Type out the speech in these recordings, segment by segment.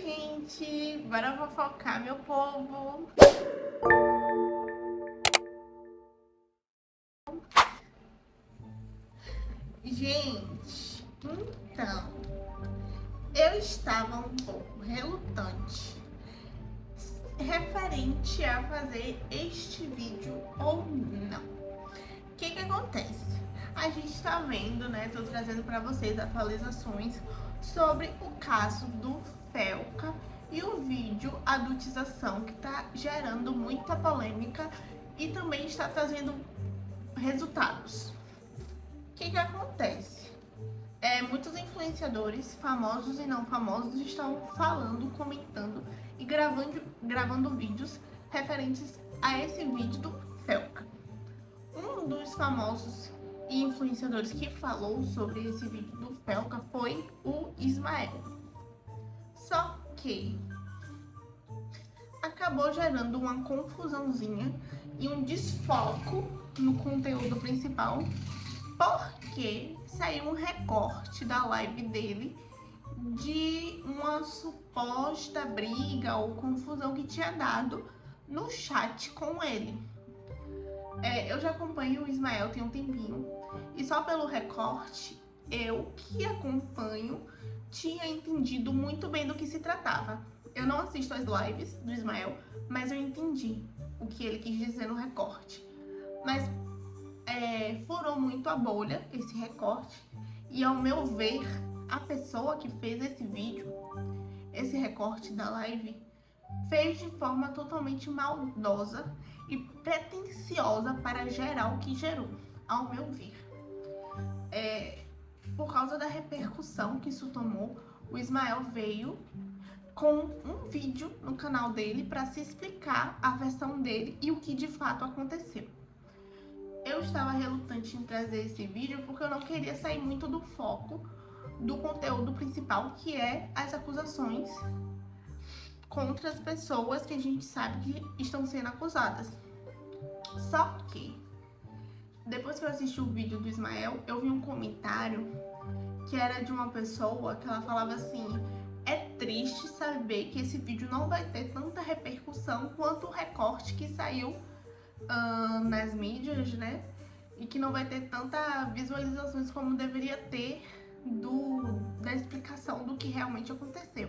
gente! Bora fofocar, meu povo! Gente, então, eu estava um pouco relutante referente a fazer este vídeo ou não. O que acontece? A gente tá vendo, né, tô trazendo pra vocês atualizações sobre o caso do Felca e o vídeo adultização, que tá gerando muita polêmica e também está trazendo resultados. O que acontece? Muitos influenciadores, famosos e não famosos, estão falando, comentando e gravando vídeos referentes a esse vídeo do Felca. Um dos famosos e influenciadores que falou sobre esse vídeo do Felca foi o Ismael. Só que acabou gerando uma confusãozinha e um desfoco no conteúdo principal, porque saiu um recorte da live dele de uma suposta briga ou confusão que tinha dado no chat com ele. Eu já acompanho o Ismael tem um tempinho e só pelo recorte, eu que acompanho tinha entendido muito bem do que se tratava. Eu não assisto as lives do Ismael, mas eu entendi o que ele quis dizer no recorte. Mas furou muito a bolha esse recorte e, ao meu ver, a pessoa que fez esse vídeo, esse recorte da live, fez de forma totalmente maldosa e pretensiosa para gerar o que gerou, ao meu ver. Por causa da repercussão que isso tomou, o Ismael veio com um vídeo no canal dele para se explicar a versão dele e o que de fato aconteceu. Eu estava relutante em trazer esse vídeo porque eu não queria sair muito do foco do conteúdo principal, que é as acusações contra as pessoas que a gente sabe que estão sendo acusadas. Só que, depois que eu assisti o vídeo do Ismael, eu vi um comentário que era de uma pessoa que ela falava assim: é triste saber que esse vídeo não vai ter tanta repercussão quanto o recorte que saiu nas mídias, né? E que não vai ter tanta visualizações como deveria ter da explicação do que realmente aconteceu.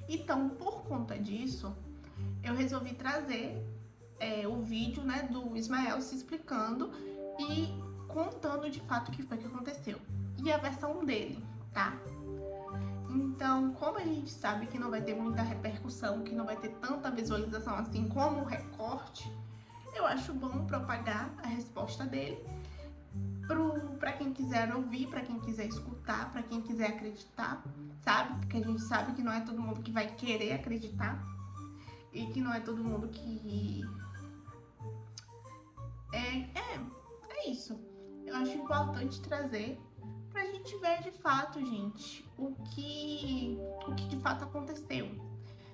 Então, por conta disso, eu resolvi trazer o vídeo, né, do Ismael se explicando e contando de fato o que foi que aconteceu. E a versão dele, tá? Então, como a gente sabe que não vai ter muita repercussão, que não vai ter tanta visualização assim como o recorte, eu acho bom propagar a resposta dele para quem quiser ouvir, para quem quiser escutar, para quem quiser acreditar, sabe? Porque a gente sabe que não é todo mundo que vai querer acreditar e que não é todo mundo que... É isso. Eu acho importante trazer pra gente ver de fato, gente, o que de fato aconteceu.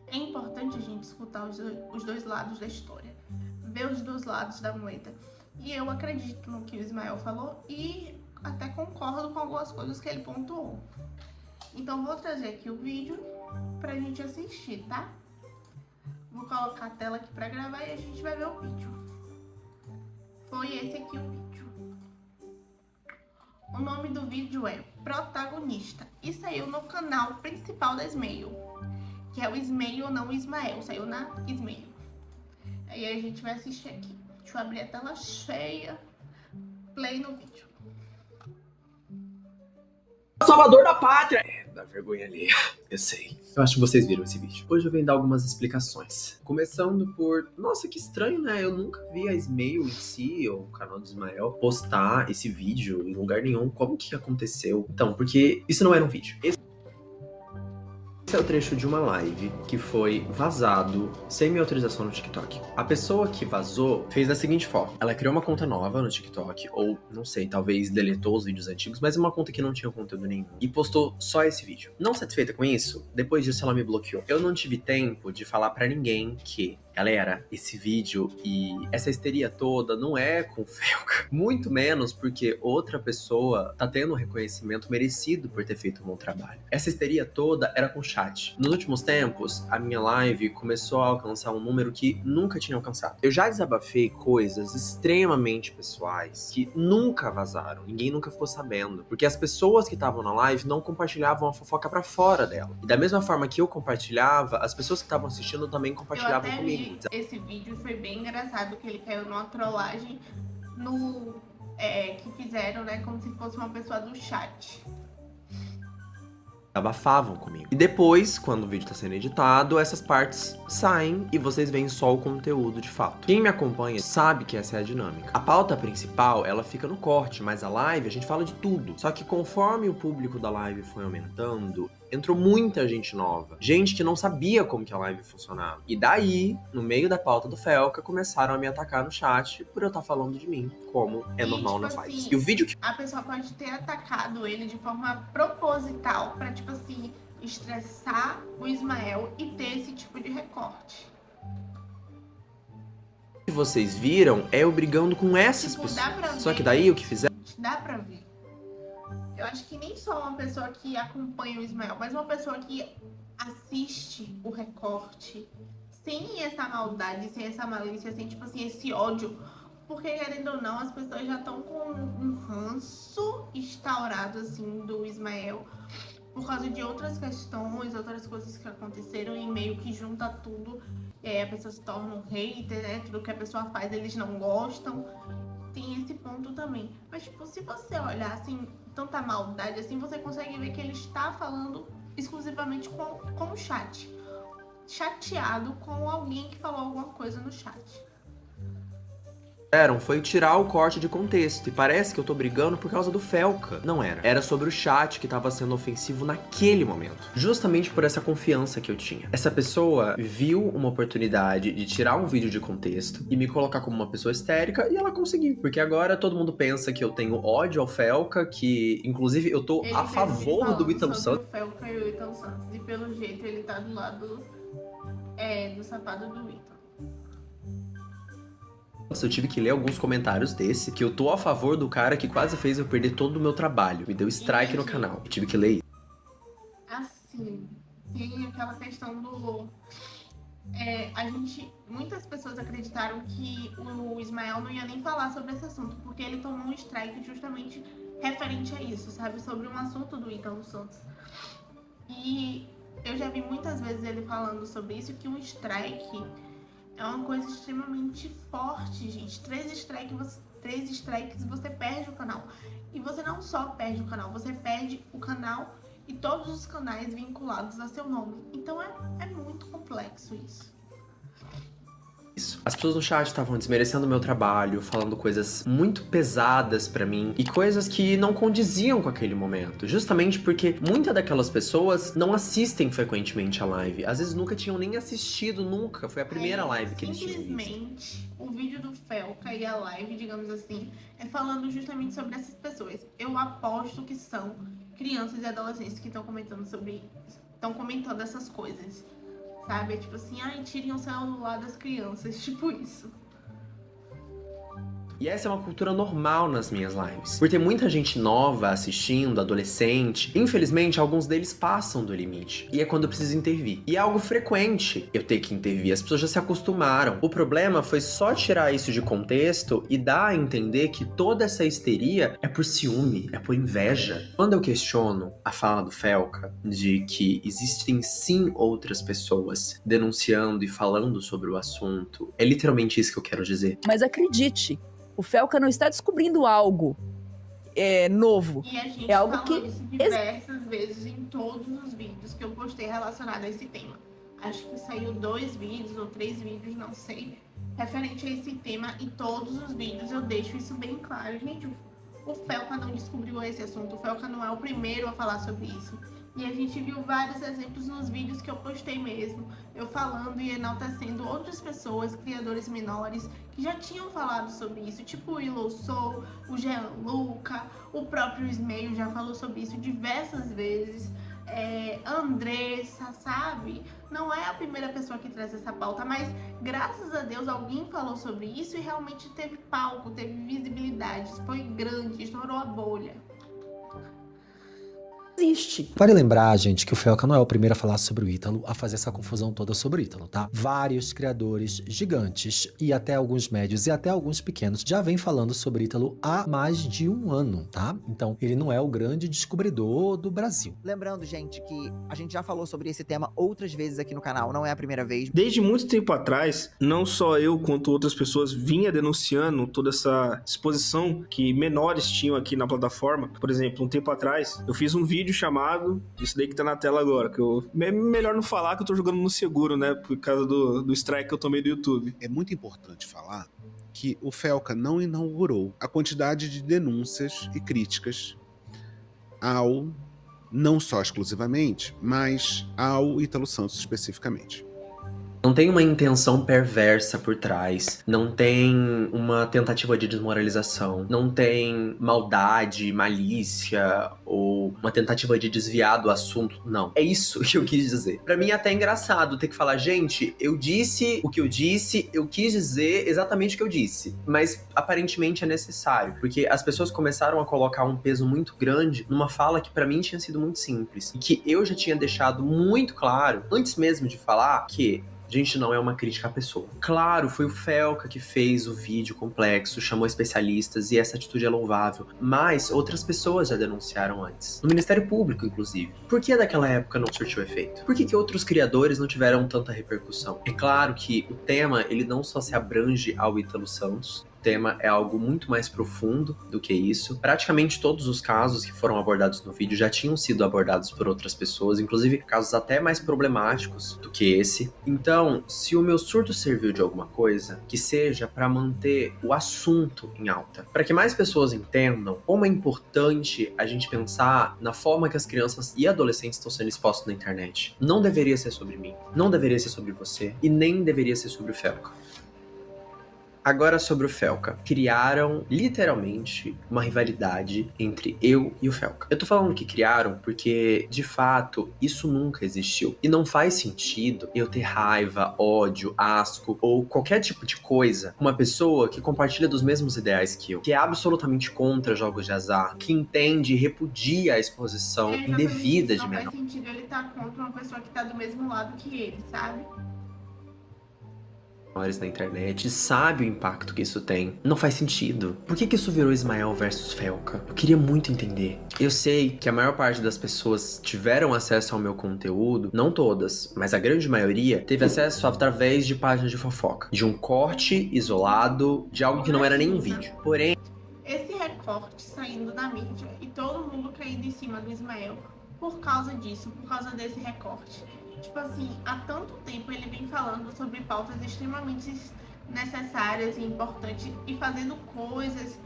É importante a gente escutar os dois lados da história, ver os dois lados da moeda. E eu acredito no que o Ismael falou e até concordo com algumas coisas que ele pontuou. Então vou trazer aqui o vídeo pra gente assistir, tá? Vou colocar a tela aqui pra gravar e a gente vai ver o vídeo. Foi esse aqui o vídeo. O nome do vídeo é Protagonista e saiu no canal principal da Smail, que é o Smail, não o Ismael, saiu na Smail. Aí a gente vai assistir aqui. Deixa eu abrir a tela cheia. Play no vídeo. Salvador da pátria! Dá vergonha ali, eu sei. Eu acho que vocês viram esse vídeo. Hoje eu venho dar algumas explicações. Começando por... Nossa, que estranho, né? Eu nunca vi a Smail em si, ou o canal do Ismael, postar esse vídeo em lugar nenhum. Como que aconteceu? Então, porque isso não era um vídeo. Esse é o trecho de uma live que foi vazado sem minha autorização no TikTok. A pessoa que vazou fez da seguinte forma: ela criou uma conta nova no TikTok, ou não sei, talvez deletou os vídeos antigos, mas uma conta que não tinha conteúdo nenhum, e postou só esse vídeo. Não satisfeita com isso, depois disso ela me bloqueou. Eu não tive tempo de falar pra ninguém que Galera, esse vídeo e essa histeria toda não é com o Felca. Muito menos porque outra pessoa tá tendo um reconhecimento merecido por ter feito um bom trabalho. Essa histeria toda era com o chat. Nos últimos tempos, a minha live começou a alcançar um número que nunca tinha alcançado. Eu já desabafei coisas extremamente pessoais que nunca vazaram. Ninguém nunca ficou sabendo. Porque as pessoas que estavam na live não compartilhavam a fofoca pra fora dela. E da mesma forma que eu compartilhava, as pessoas que estavam assistindo também compartilhavam comigo. Esse vídeo foi bem engraçado, que ele caiu numa trollagem que fizeram, né, como se fosse uma pessoa do chat. Abafavam comigo. E depois, quando o vídeo tá sendo editado, essas partes saem e vocês veem só o conteúdo de fato. Quem me acompanha sabe que essa é a dinâmica. A pauta principal, ela fica no corte, mas a live a gente fala de tudo. Só que conforme o público da live foi aumentando, entrou muita gente nova. Gente que não sabia como que a live funcionava. E daí, no meio da pauta do Felca, começaram a me atacar no chat por eu estar falando de mim, como é normal nas lives. Assim, e o vídeo que... a pessoa pode ter atacado ele de forma proposital pra, tipo assim, estressar o Ismael e ter esse tipo de recorte. que vocês viram é eu brigando com essas pessoas. Dá pra ver, só que daí o que fizeram... Dá pra ver. Eu acho que nem só uma pessoa que acompanha o Ismael, mas uma pessoa que assiste o recorte sem essa maldade, sem essa malícia, sem, tipo assim, esse ódio. Porque, querendo ou não, as pessoas já estão com um ranço instaurado, assim, do Ismael por causa de outras questões, outras coisas que aconteceram e meio que junta tudo. E aí a pessoa se torna um hater, né? Tudo que a pessoa faz eles não gostam. Tem esse ponto também. Mas, tipo, se você olhar, assim, tanta maldade, assim, você consegue ver que ele está falando exclusivamente com o chat. Chateado com alguém que falou alguma coisa no chat. Foi tirar o corte de contexto. E parece que eu tô brigando por causa do Felca. Não era. Era sobre o chat que tava sendo ofensivo naquele momento. Justamente por essa confiança que eu tinha. Essa pessoa viu uma oportunidade de tirar um vídeo de contexto e me colocar como uma pessoa histérica, e ela conseguiu. Porque agora todo mundo pensa que eu tenho ódio ao Felca, que inclusive eu tô a favor do Ítalo Santos. O Felca e o Ítalo Santos. E pelo jeito ele tá do lado do safado do Ítalo. Eu tive que ler alguns comentários desse, que eu tô a favor do cara que quase fez eu perder todo o meu trabalho. Me deu strike no canal. Eu tive que ler isso. Assim, tem aquela questão do... muitas pessoas acreditaram que o Ismael não ia nem falar sobre esse assunto, porque ele tomou um strike justamente referente a isso, sabe? Sobre um assunto do Ítalo Santos. E eu já vi muitas vezes ele falando sobre isso, que um strike é uma coisa extremamente forte, gente. 3 strikes você perde o canal. E você não só perde o canal, você perde o canal e todos os canais vinculados a seu nome. Então é muito complexo isso. As pessoas no chat estavam desmerecendo o meu trabalho, falando coisas muito pesadas pra mim e coisas que não condiziam com aquele momento. Justamente porque muitas daquelas pessoas não assistem frequentemente a live. Às vezes nunca tinham nem assistido, nunca. Foi a primeira live que eles tinham visto. Simplesmente, o vídeo do Felca e a live, digamos assim, é falando justamente sobre essas pessoas. Eu aposto que são crianças e adolescentes que estão comentando essas coisas. Sabe? É tipo assim, ai, tirem o celular das crianças, tipo isso. E essa é uma cultura normal nas minhas lives. Por ter muita gente nova assistindo, adolescente, infelizmente alguns deles passam do limite. E é quando eu preciso intervir. E é algo frequente eu ter que intervir, as pessoas já se acostumaram. O problema foi só tirar isso de contexto e dar a entender que toda essa histeria é por ciúme, é por inveja. Quando eu questiono a fala do Felca de que existem sim outras pessoas denunciando e falando sobre o assunto, é literalmente isso que eu quero dizer. Mas acredite, o Felca não está descobrindo algo novo. E a gente é algo falou que isso diversas vezes em todos os vídeos que eu postei relacionado a esse tema. Acho que saiu 2 vídeos ou 3 vídeos, não sei, referente a esse tema, e todos os vídeos eu deixo isso bem claro. Gente, o Felca não descobriu esse assunto, o Felca não é o primeiro a falar sobre isso. E a gente viu vários exemplos nos vídeos que eu postei mesmo, eu falando e enaltecendo outras pessoas, criadores menores, que já tinham falado sobre isso, tipo o Willow Soul, o Jean Luca, o próprio Ismael já falou sobre isso diversas vezes. Andressa, sabe? Não é a primeira pessoa que traz essa pauta, mas graças a Deus alguém falou sobre isso e realmente teve palco, teve visibilidade, foi grande, estourou a bolha. Existe. Vale lembrar, gente, que o Felca não é o primeiro a falar sobre o Ítalo, a fazer essa confusão toda sobre o Ítalo, tá? Vários criadores gigantes e até alguns médios e até alguns pequenos já vêm falando sobre Ítalo há mais de um ano, tá? Então, ele não é o grande descobridor do Brasil. Lembrando, gente, que a gente já falou sobre esse tema outras vezes aqui no canal, não é a primeira vez. Desde muito tempo atrás, não só eu quanto outras pessoas vinha denunciando toda essa exposição que menores tinham aqui na plataforma. Por exemplo, um tempo atrás, eu fiz um vídeo chamado, isso daí que tá na tela agora, que eu melhor não falar que eu tô jogando no seguro, né, por causa do strike que eu tomei do YouTube. É muito importante falar que o Felca não inaugurou a quantidade de denúncias e críticas ao, não só exclusivamente, mas ao Ítalo Santos especificamente. Não tem uma intenção perversa por trás, não tem uma tentativa de desmoralização, não tem maldade, malícia ou uma tentativa de desviar do assunto, não. É isso que eu quis dizer. Pra mim é até engraçado ter que falar, gente, eu disse o que eu disse, eu quis dizer exatamente o que eu disse, mas aparentemente é necessário, porque as pessoas começaram a colocar um peso muito grande numa fala que pra mim tinha sido muito simples, e que eu já tinha deixado muito claro, antes mesmo de falar, que gente, não é uma crítica à pessoa. Claro, foi o Felca que fez o vídeo complexo, chamou especialistas e essa atitude é louvável. Mas outras pessoas já denunciaram antes. No Ministério Público, inclusive. Por que daquela época não surtiu efeito? Por que outros criadores não tiveram tanta repercussão? É claro que o tema, ele não só se abrange ao Ítalo Santos. O tema é algo muito mais profundo do que isso. Praticamente todos os casos que foram abordados no vídeo já tinham sido abordados por outras pessoas, inclusive casos até mais problemáticos do que esse. Então, se o meu surto serviu de alguma coisa, que seja para manter o assunto em alta, para que mais pessoas entendam como é importante a gente pensar na forma que as crianças e adolescentes estão sendo expostos na internet. Não deveria ser sobre mim, não deveria ser sobre você e nem deveria ser sobre o Felca. Agora sobre o Felca. Criaram, literalmente, uma rivalidade entre eu e o Felca. Eu tô falando que criaram porque, de fato, isso nunca existiu. E não faz sentido eu ter raiva, ódio, asco ou qualquer tipo de coisa com uma pessoa que compartilha dos mesmos ideais que eu, que é absolutamente contra jogos de azar, que entende e repudia a exposição indevida de menor. Não faz sentido ele estar contra uma pessoa que tá do mesmo lado que ele, sabe? Na internet, sabe o impacto que isso tem. Não faz sentido. Por que isso virou Ismael versus Felca? Eu queria muito entender. Eu sei que a maior parte das pessoas tiveram acesso ao meu conteúdo, não todas, mas a grande maioria teve acesso através de páginas de fofoca, de um corte isolado, de algo que não era nem um vídeo. Porém, esse recorte saindo da mídia e todo mundo caindo em cima do Ismael por causa disso, por causa desse recorte. Tipo assim, há tanto tempo ele vem falando sobre pautas extremamente necessárias e importantes e fazendo coisas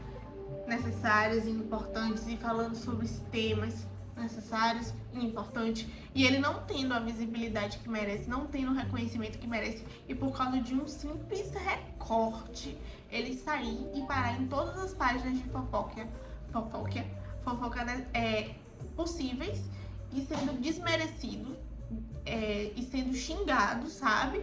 necessárias e importantes e falando sobre temas necessários e importantes e ele não tendo a visibilidade que merece, não tendo o reconhecimento que merece e por causa de um simples recorte, ele sair e parar em todas as páginas de fofoca possíveis e sendo desmerecido e sendo xingado, sabe?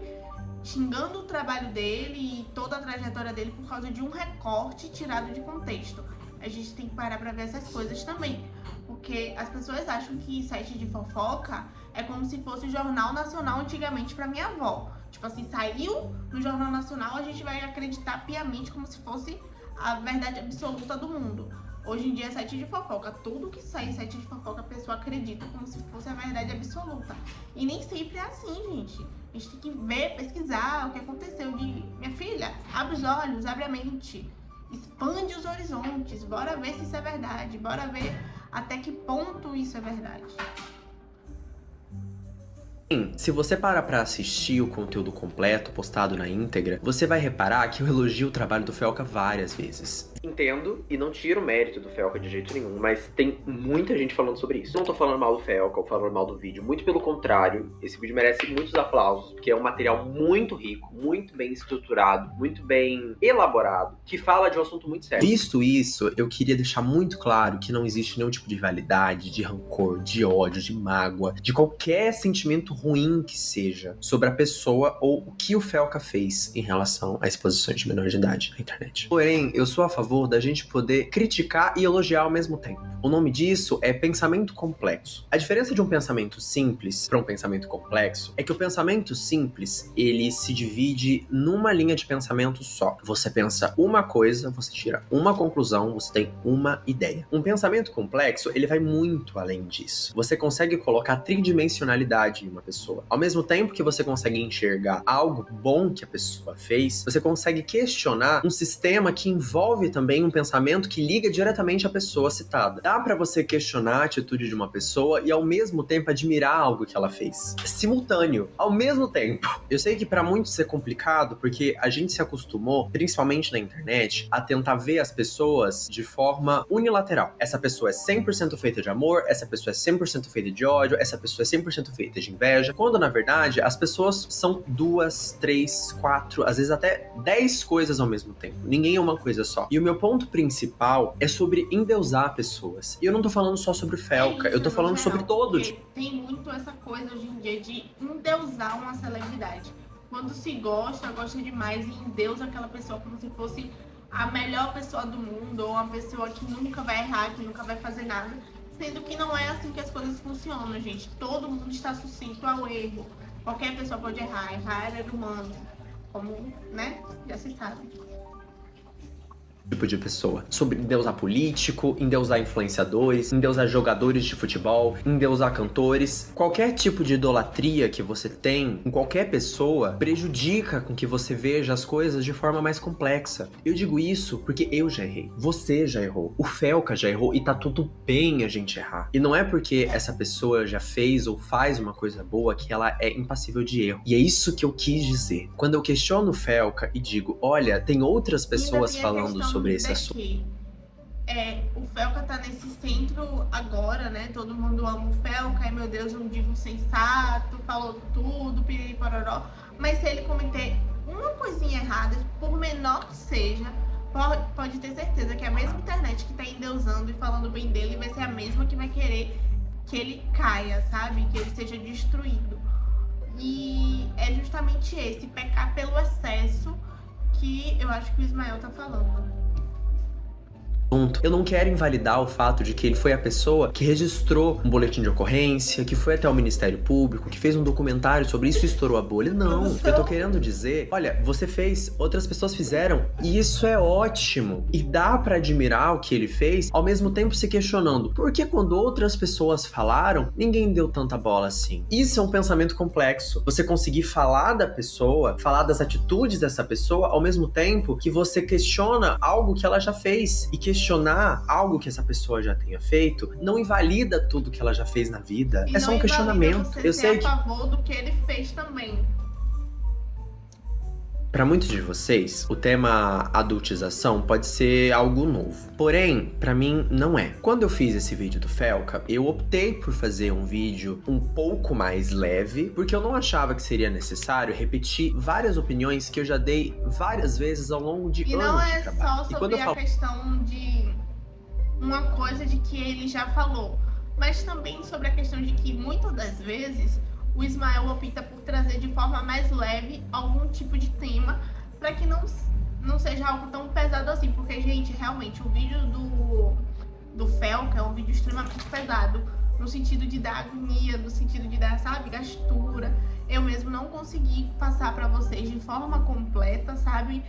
Xingando o trabalho dele e toda a trajetória dele por causa de um recorte tirado de contexto. A gente tem que parar pra ver essas coisas também, porque as pessoas acham que site de fofoca é como se fosse o Jornal Nacional antigamente pra minha avó. Tipo assim, saiu no Jornal Nacional, a gente vai acreditar piamente como se fosse a verdade absoluta do mundo. Hoje em dia é site de fofoca. Tudo que sai em site de fofoca a pessoa acredita como se fosse a verdade absoluta. E nem sempre é assim, gente. A gente tem que ver, pesquisar o que aconteceu. Minha filha, abre os olhos, abre a mente. Expande os horizontes. Bora ver se isso é verdade. Bora ver até que ponto isso é verdade. Se você parar pra assistir o conteúdo completo postado na íntegra, você vai reparar que eu elogio o trabalho do Felca várias vezes. Entendo e não tiro o mérito do Felca de jeito nenhum, mas tem muita gente falando sobre isso. Não tô falando mal do Felca ou falando mal do vídeo, muito pelo contrário. Esse vídeo merece muitos aplausos, porque é um material muito rico, muito bem estruturado, muito bem elaborado, que fala de um assunto muito sério. Visto isso, eu queria deixar muito claro que não existe nenhum tipo de rivalidade, de rancor, de ódio, de mágoa, de qualquer sentimento ruim que seja sobre a pessoa ou o que o Felca fez em relação a exposições de menor de idade na internet. Porém, eu sou a favor da gente poder criticar e elogiar ao mesmo tempo. O nome disso é pensamento complexo. A diferença de um pensamento simples para um pensamento complexo é que o pensamento simples, ele se divide numa linha de pensamento só. Você pensa uma coisa, você tira uma conclusão, você tem uma ideia. Um pensamento complexo, ele vai muito além disso. Você consegue colocar tridimensionalidade em uma pessoa. Ao mesmo tempo que você consegue enxergar algo bom que a pessoa fez, você consegue questionar um sistema que envolve também um pensamento que liga diretamente à pessoa citada. Dá pra você questionar a atitude de uma pessoa e ao mesmo tempo admirar algo que ela fez. Simultâneo, ao mesmo tempo. Eu sei que pra muitos é complicado porque a gente se acostumou, principalmente na internet, a tentar ver as pessoas de forma unilateral. Essa pessoa é 100% feita de amor, essa pessoa é 100% feita de ódio, essa pessoa é 100% feita de inveja, quando na verdade as pessoas são 2, 3, 4, às vezes até 10 coisas ao mesmo tempo. Ninguém é uma coisa só. E o meu ponto principal é sobre endeusar pessoas. E eu não tô falando só sobre o Felca, eu tô falando sobre todos. Tem muito essa coisa hoje em dia de endeusar uma celebridade. Quando se gosta demais e endeusa aquela pessoa como se fosse a melhor pessoa do mundo, ou uma pessoa que nunca vai errar, que nunca vai fazer nada. Sendo que não é assim que as coisas funcionam, gente. Todo mundo está sucinto ao erro. Qualquer pessoa pode errar é humano. Como, né, já se sabe. Tipo de pessoa. Sobre endeusar político, endeusar influenciadores, endeusar jogadores de futebol, endeusar cantores. Qualquer tipo de idolatria que você tem em qualquer pessoa prejudica com que você veja as coisas de forma mais complexa. Eu digo isso porque eu já errei. Você já errou. O Felca já errou e tá tudo bem a gente errar. E não é porque essa pessoa já fez ou faz uma coisa boa que ela é impassível de erro. E é isso que eu quis dizer. Quando eu questiono o Felca e digo, olha, tem outras pessoas falando sobre esse assunto. O Felca tá nesse centro agora, né? Todo mundo ama o Felca, ai meu Deus, um divo sensato, falou tudo, piriri pororó. Mas se ele cometer uma coisinha errada, por menor que seja, pode ter certeza que a mesma internet que tá endeusando e falando bem dele vai ser a mesma que vai querer que ele caia, sabe? Que ele seja destruído. E é justamente esse pecar pelo excesso que eu acho que o Ismael tá falando. Eu não quero invalidar o fato de que ele foi a pessoa que registrou um boletim de ocorrência, que foi até o Ministério Público, que fez um documentário sobre isso e estourou a bolha. Não, eu tô querendo dizer, olha, você fez, outras pessoas fizeram, e isso é ótimo. E dá pra admirar o que ele fez, ao mesmo tempo se questionando, por que quando outras pessoas falaram, ninguém deu tanta bola assim? Isso é um pensamento complexo. Você conseguir falar da pessoa, falar das atitudes dessa pessoa, ao mesmo tempo que você questiona algo que ela já fez, e questionar algo que essa pessoa já tenha feito não invalida tudo que ela já fez na vida. E é só um questionamento. Eu sei que a favor do que ele fez também. Para muitos de vocês, o tema adultização pode ser algo novo. Porém, para mim não é. Quando eu fiz esse vídeo do Felca, eu optei por fazer um vídeo um pouco mais leve, porque eu não achava que seria necessário repetir várias opiniões que eu já dei várias vezes ao longo de anos de trabalho. E não é só sobre a questão de uma coisa de que ele já falou, mas também sobre a questão de que muitas das vezes o Ismael opta por trazer de forma mais leve algum tipo de tema para que não seja algo tão pesado assim, porque, gente, realmente o vídeo do Felca é um vídeo extremamente pesado, no sentido de dar agonia, no sentido de dar, sabe, gastura. Eu mesmo não consegui passar para vocês de forma completa, sabe,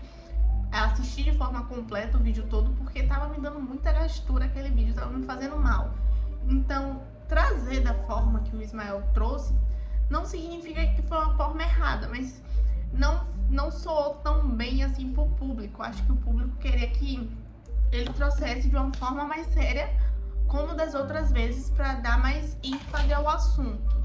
assistir de forma completa o vídeo todo, porque tava me dando muita gastura aquele vídeo, tava me fazendo mal. Então, trazer da forma que o Ismael trouxe não significa que foi uma forma errada, mas não soou tão bem assim pro público. Acho que o público queria que ele trouxesse de uma forma mais séria, como das outras vezes, para dar mais ênfase ao assunto.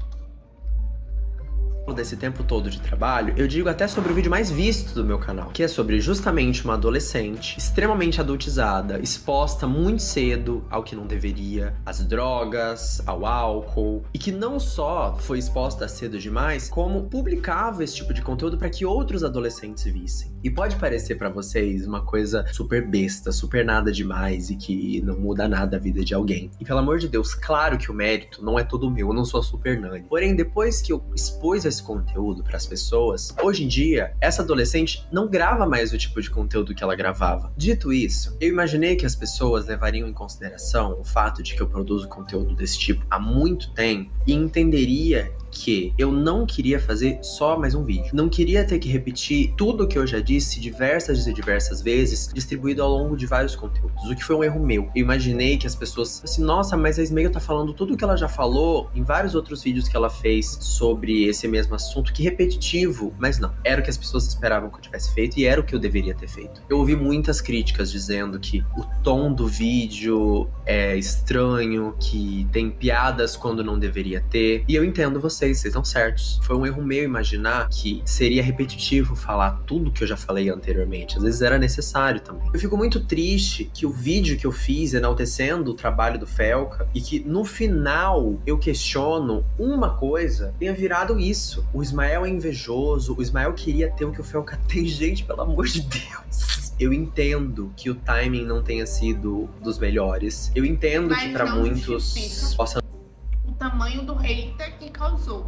desse tempo todo de trabalho, eu digo até sobre o vídeo mais visto do meu canal, que é sobre justamente uma adolescente extremamente adultizada, exposta muito cedo ao que não deveria, às drogas, ao álcool, e que não só foi exposta cedo demais, como publicava esse tipo de conteúdo para que outros adolescentes vissem. E pode parecer para vocês uma coisa super besta, super nada demais e que não muda nada a vida de alguém. E pelo amor de Deus, claro que o mérito não é todo meu, eu não sou a Super Nani. Porém, depois que eu expus esse conteúdo para as pessoas, hoje em dia, essa adolescente não grava mais o tipo de conteúdo que ela gravava. Dito isso, eu imaginei que as pessoas levariam em consideração o fato de que eu produzo conteúdo desse tipo há muito tempo e entenderia que eu não queria fazer só mais um vídeo. Não queria ter que repetir tudo o que eu já disse diversas e diversas vezes, distribuído ao longo de vários conteúdos, o que foi um erro meu. Eu imaginei que as pessoas assim, nossa, mas a Smayle tá falando tudo o que ela já falou em vários outros vídeos que ela fez sobre esse mesmo assunto, que repetitivo. Mas não, era o que as pessoas esperavam que eu tivesse feito e era o que eu deveria ter feito. Eu ouvi muitas críticas dizendo que o tom do vídeo é estranho, que tem piadas quando não deveria ter, e eu entendo vocês estão certos. Foi um erro meu imaginar que seria repetitivo falar tudo que eu já falei anteriormente. Às vezes era necessário também. Eu fico muito triste que o vídeo que eu fiz enaltecendo o trabalho do Felca e que no final eu questiono uma coisa tenha virado isso. O Ismael é invejoso, o Ismael queria ter o que o Felca tem. Gente, pelo amor de Deus. Eu entendo que o timing não tenha sido dos melhores. Eu entendo que pra muitos possa o tamanho do hater que causou.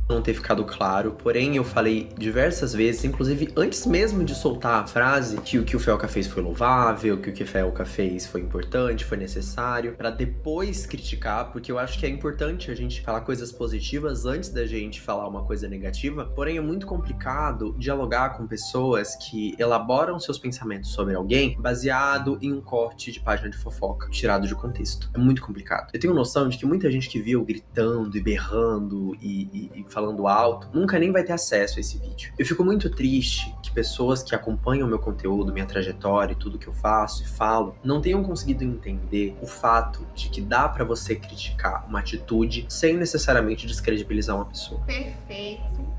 Não ter ficado claro, porém eu falei diversas vezes, inclusive antes mesmo de soltar a frase, que o Felca fez foi louvável, que o que o Felca fez foi importante, foi necessário, pra depois criticar, porque eu acho que é importante a gente falar coisas positivas antes da gente falar uma coisa negativa, porém é muito complicado dialogar com pessoas que elaboram seus pensamentos sobre alguém baseado em um corte de página de fofoca, tirado de contexto. É muito complicado. Eu tenho noção de que muita gente que viu gritando e berrando e falando alto, nunca nem vai ter acesso a esse vídeo. Eu fico muito triste que pessoas que acompanham meu conteúdo, minha trajetória e tudo que eu faço e falo, não tenham conseguido entender o fato de que dá pra você criticar uma atitude sem necessariamente descredibilizar uma pessoa. Perfeito.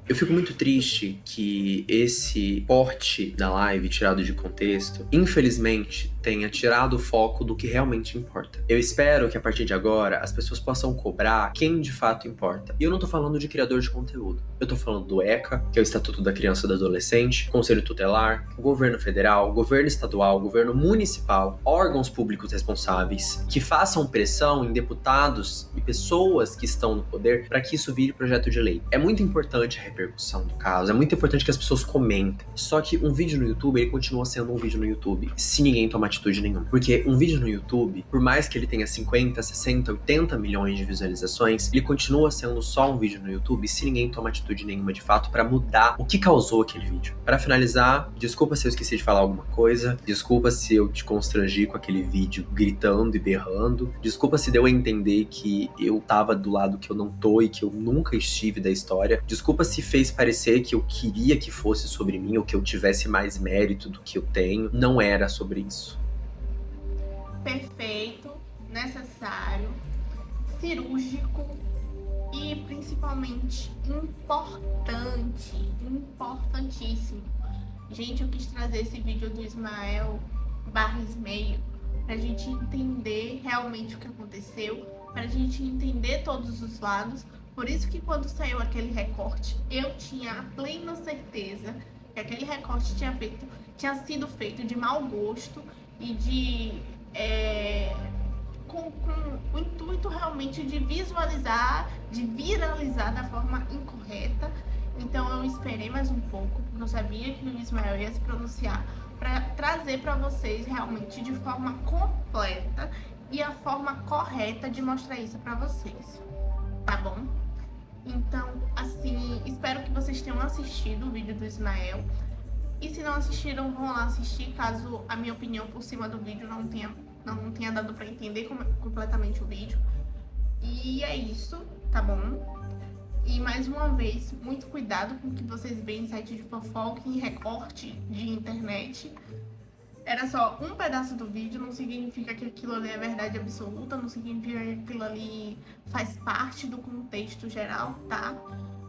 Eu fico muito triste que esse corte da live tirado de contexto, infelizmente, tenha tirado o foco do que realmente importa. Eu espero que a partir de agora as pessoas possam cobrar quem de fato importa. E eu não tô falando de criador de conteúdo. Eu tô falando do ECA, que é o Estatuto da Criança e do Adolescente, Conselho Tutelar, governo federal, governo estadual, governo municipal, órgãos públicos responsáveis, que façam pressão em deputados e pessoas que estão no poder para que isso vire projeto de lei. É muito importante a repercussão do caso, é muito importante que as pessoas comentem. Só que um vídeo no YouTube, ele continua sendo um vídeo no YouTube, se ninguém tomar atitude nenhuma. Porque um vídeo no YouTube, por mais que ele tenha 50, 60, 80 milhões de visualizações, ele continua sendo só um vídeo no YouTube se ninguém toma atitude nenhuma de fato pra mudar o que causou aquele vídeo. Pra finalizar, desculpa se eu esqueci de falar alguma coisa, desculpa se eu te constrangi com aquele vídeo gritando e berrando, desculpa se deu a entender que eu tava do lado que eu não tô e que eu nunca estive da história, desculpa se fez parecer que eu queria que fosse sobre mim ou que eu tivesse mais mérito do que eu tenho. Não era sobre isso. Perfeito, necessário, cirúrgico e principalmente importantíssimo. Gente, eu quis trazer esse vídeo do Ismael /Ismayle pra gente entender realmente o que aconteceu, pra gente entender todos os lados. Por isso que quando saiu aquele recorte, eu tinha a plena certeza que aquele recorte tinha sido feito de mau gosto e com o intuito realmente de visualizar, de viralizar da forma incorreta. Então eu esperei mais um pouco, porque eu sabia que o Ismael ia se pronunciar, para trazer para vocês realmente de forma completa e a forma correta de mostrar isso para vocês, tá bom? Então, assim, espero que vocês tenham assistido o vídeo do Ismael. E se não assistiram, vão lá assistir, caso a minha opinião por cima do vídeo não tenha dado pra entender completamente o vídeo. E é isso, tá bom? E mais uma vez, muito cuidado com o que vocês veem em site de fofoca, em recorte de internet. era só um pedaço do vídeo, não significa que aquilo ali é verdade absoluta, não significa que aquilo ali faz parte do contexto geral, tá?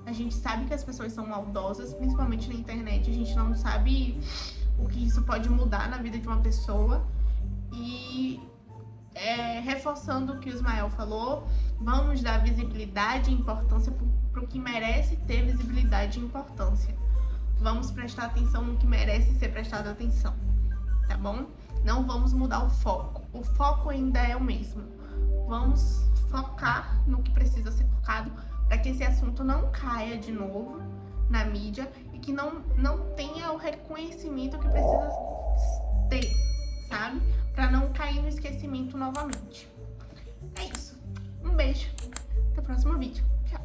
A gente sabe que as pessoas são maldosas, principalmente na internet, a gente não sabe o que isso pode mudar na vida de uma pessoa. E reforçando o que o Ismael falou, vamos dar visibilidade e importância para o que merece ter visibilidade e importância. Vamos prestar atenção no que merece ser prestado atenção, tá bom? Não vamos mudar o foco. O foco ainda é o mesmo. Vamos focar no que precisa ser focado para que esse assunto não caia de novo na mídia e que não tenha o reconhecimento que precisa ter, sabe? Para não cair no esquecimento novamente. É isso. Um beijo. Até o próximo vídeo. Tchau.